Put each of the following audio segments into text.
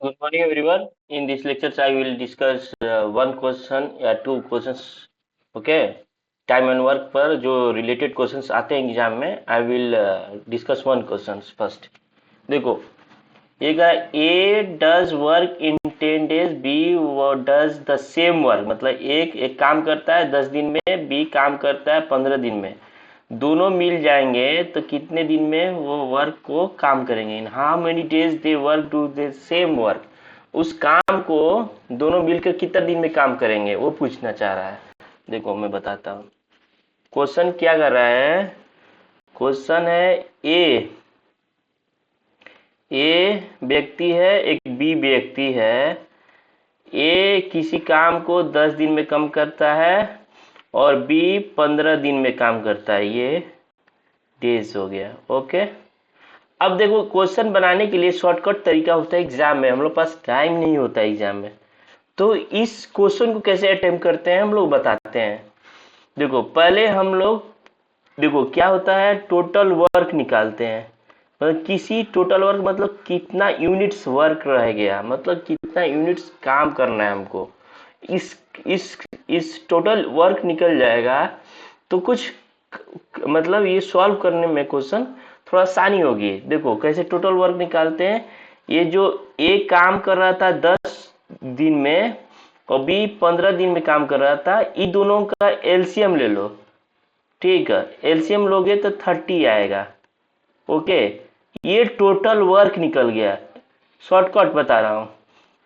Good morning, everyone. In this lecture, I will discuss one question या two questions. Okay. Time and work पर जो related questions आते हैं exam में, I will discuss one questions first. देखो, ये कहा A does work in 10 days, B does the same work. मतलब एक काम करता है 10 दिन में, B काम करता है 15 दिन में. दोनों मिल जाएंगे तो कितने दिन में वो वर्क को काम करेंगे. In how many days they work do they same work. उस काम को दोनों मिलकर कितने दिन में काम करेंगे वो पूछना चाह रहा है. देखो मैं बताता हूँ क्वेश्चन क्या कर रहा है. क्वेश्चन है ए व्यक्ति है, एक बी व्यक्ति है. ए किसी काम को 10 दिन में कम करता है और बी 15 दिन में काम करता है. ये डेज हो गया. ओके. अब देखो क्वेश्चन बनाने के लिए शॉर्टकट तरीका होता है. एग्जाम में हम लोग पास टाइम नहीं होता है एग्जाम में, तो इस क्वेश्चन को कैसे अटेम्प्ट करते हैं हम लोग बताते हैं. देखो पहले हम लोग देखो क्या होता है, टोटल वर्क निकालते हैं. मतलब किसी टोटल वर्क मतलब कितना यूनिट्स वर्क रह गया, मतलब कितना यूनिट्स काम करना है हमको. इस इस टोटल वर्क निकल जाएगा तो कुछ मतलब ये सॉल्व करने में क्वेश्चन थोड़ा आसानी होगी. देखो कैसे टोटल वर्क निकालते हैं. ये जो ए काम कर रहा था 10 दिन में और बी 15 दिन में काम कर रहा था, इन दोनों का एलसीएम ले लो. ठीक है, एलसीएम लोगे तो 30 आएगा. ओके. ये टोटल वर्क निकल गया. शॉर्टकट बता रहा हूँ,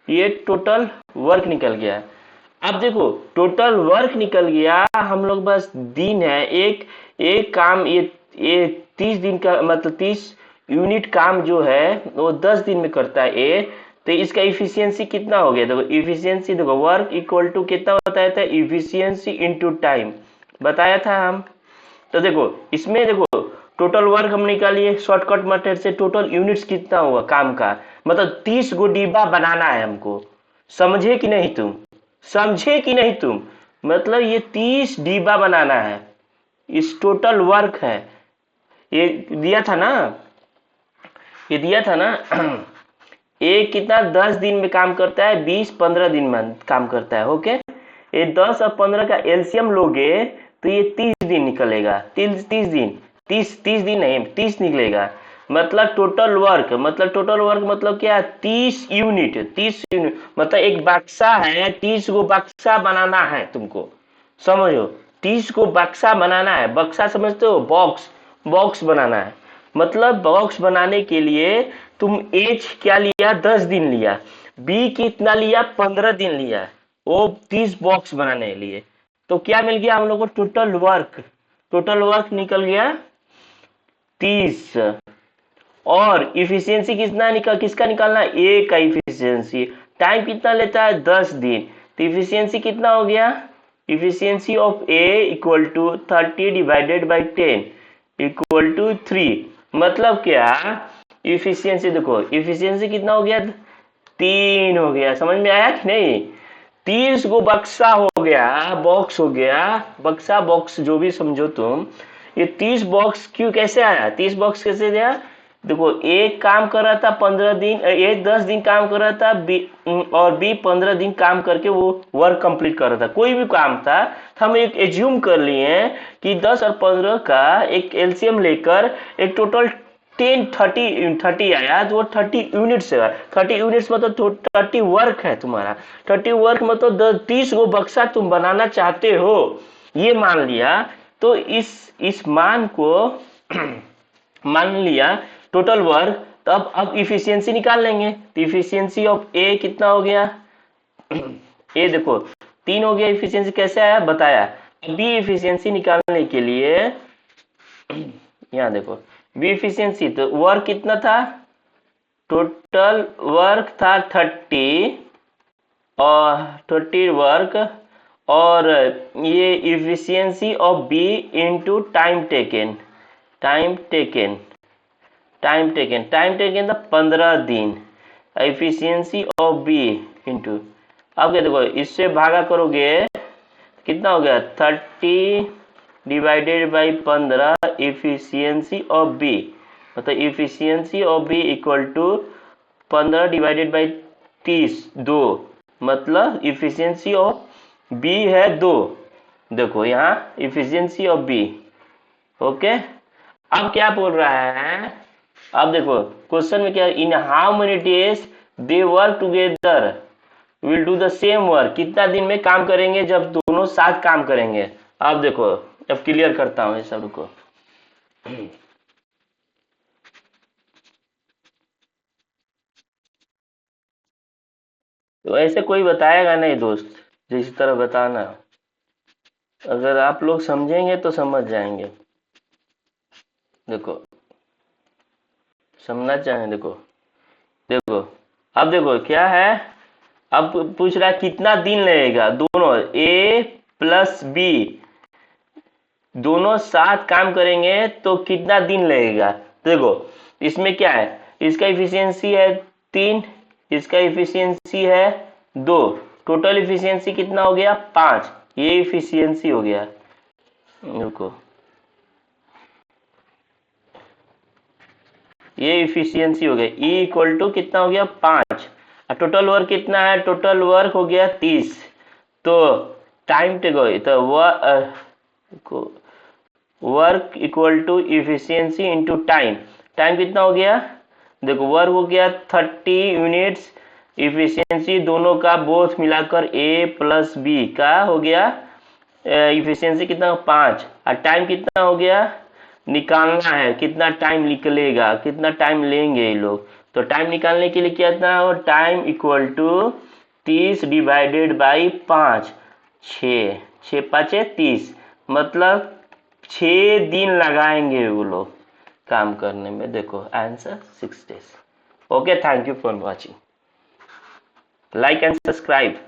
ये टोटल वर्क निकल गया. अब देखो टोटल वर्क निकल गया, हम लोग बस दिन है. एक एक काम ये 30 दिन का मतलब 30 यूनिट काम जो है वो 10 दिन में करता है ए. तो इसका इफिशियंसी कितना हो गया. देखो इफिशियंसी, देखो वर्क इक्वल टू कितना बताया था, इफिशियंसी इनटू टाइम बताया था हम. तो देखो इसमें देखो टोटल वर्क हम निकालिए शॉर्टकट मेथड से. टोटल यूनिट्स कितना हुआ काम का, मतलब 30 गो डिब्बा बनाना है हमको. समझे कि नहीं तुम, समझे कि नहीं तुम. मतलब ये 30 डिब्बा बनाना है. इस टोटल वर्क है, ये दिया था ना, ये दिया था ना. ए कितना 10 दिन में काम करता है, 20-15 दिन में काम करता है. ओके. ये 10 और 15 का एलसीएम लोगे तो ये 30 दिन निकलेगा. 30 दिन, 30 दिन नहीं 30 निकलेगा. मतलब टोटल वर्क मतलब क्या, 30 यूनिट. 30 यूनिट मतलब एक बक्सा है, 30 गो बक्सा बनाना है तुमको. समझो 30 को बक्सा बनाना है. बक्सा समझते हो, बॉक्स. बॉक्स बनाना है. मतलब बॉक्स बनाने के लिए तुम एज क्या लिया, 10 दिन लिया. बी कितना लिया, 15 दिन लिया. वो 30 बॉक्स बनाने के लिए. तो क्या मिल गया हम लोग को, टोटल वर्क. टोटल वर्क निकल गया 30. और इफिशियंसी किसका निकालना है, ए का इफिशियंसी. टाइम कितना लेता है, 10 दिन. तो इफिशियंसी कितना हो गया, efficiency of A equal to 30 divided by 10 equal to 3. मतलब क्या, इफिशियंसी देखो इफिशियंसी कितना हो गया, 3 हो गया. समझ में आया कि नहीं. 30 गो बक्सा हो गया, बॉक्स हो गया, बक्सा बॉक्स जो भी समझो तुम. ये 30 बॉक्स क्यों कैसे आया, 30 बॉक्स कैसे दिया. देखो एक काम कर रहा था 15 दिन, ए 10 दिन काम कर रहा था, बी और बी 15 दिन काम करके वो वर्क कंप्लीट कर रहा था. कोई भी काम था तो हम एक एज्यूम कर लिए कि 10 और 15 का एक एलसीएम लेकर एक टोटल 30 आया. तो वो 30 यूनिट्स है. 30 यूनिट्स मतलब 30 वर्क है तुम्हारा. 30 वर्क मतलब 30 गो बक्सा तुम बनाना चाहते हो, ये मान लिया. तो इस मान को मान लिया टोटल वर्क. तो अब इफिशियंसी निकाल लेंगे. तो इफिशियंसी ऑफ ए कितना हो गया, ए देखो 3 हो गया. इफिशियंसी कैसे आया बताया. बी इफिशियंसी निकालने के लिए यहाँ देखो बी इफिशियंसी, तो वर्क कितना था, टोटल वर्क था 30 और 30 वर्क. और ये efficiency of B into time taken. Time taken था 15 दिन. एफिशिएंसी ऑफ बी इंटू, अब क्या देखो इससे भागा करोगे कितना हो गया, 30 divided by 15 efficiency of B. मतलब efficiency of B equal to 15 divided by 30 2, मतलब इफिशियंसी ऑफ बी है 2। देखो यहाँ इफिशियंसी ऑफ बी। ओके, अब क्या बोल रहा है, अब देखो क्वेश्चन में क्या, in how many days they work together will do the same work, कितना दिन में काम करेंगे जब दोनों साथ काम करेंगे। अब देखो, अब क्लियर करता हूँ इस सब को। तो ऐसे कोई बताएगा नहीं दोस्त, जिस तरह बताना, अगर आप लोग समझेंगे तो समझ जाएंगे। देखो समझना चाहें, देखो देखो अब देखो क्या है, अब पूछ रहा है कितना दिन लगेगा दोनों ए प्लस बी दोनों साथ काम करेंगे तो कितना दिन लगेगा। देखो इसमें क्या है, इसका इफिशियंसी है 3, इसका इफिशियंसी है 2, टोटल इफिशियंसी कितना हो गया 5, ये इफिशियंसी हो गया। देखो ये इफिशियंसी हो गया, ई इक्वल टू कितना हो गया 5, और टोटल वर्क कितना है, टोटल वर्क हो गया 30। तो टाइम टेको तो work equal to efficiency into time, time कितना हो गया, देखो वर्क हो गया 30 यूनिट्स, इफिशियंसी दोनों का बोथ मिलाकर ए प्लस बी का हो गया इफिशियंसी कितना 5, और टाइम कितना हो गया, निकालना है कितना टाइम निकलेगा, कितना टाइम लेंगे ये लोग। तो टाइम निकालने के लिए कितना हो, time equal to 30 divided by 5, 6 6 5 30, मतलब 6 दिन लगाएंगे वो लोग काम करने में। देखो answer 6 days। Okay, thank you for watching, like and subscribe.